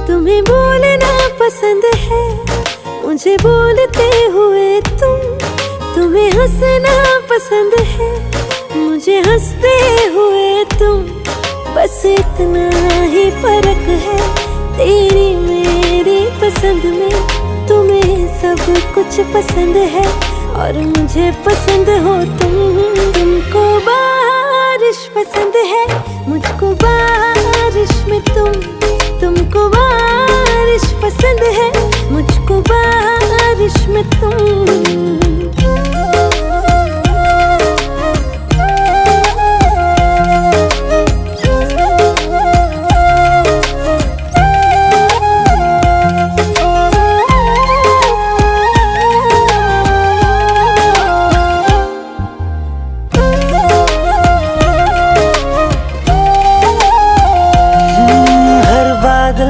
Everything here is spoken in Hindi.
तुम्हें बोलना पसंद है, मुझे बोलते हुए तुम्हें हंसना पसंद है, मुझे हंसते हुए तुम। बस इतना ही फर्क है तेरी मेरी पसंद में। तुम्हें सब कुछ पसंद है और मुझे पसंद हो तुम। तुमको बारिश पसंद है, मुझको बारिश में तुमको बारिश पसंद है, मुझको बारिश में तुम।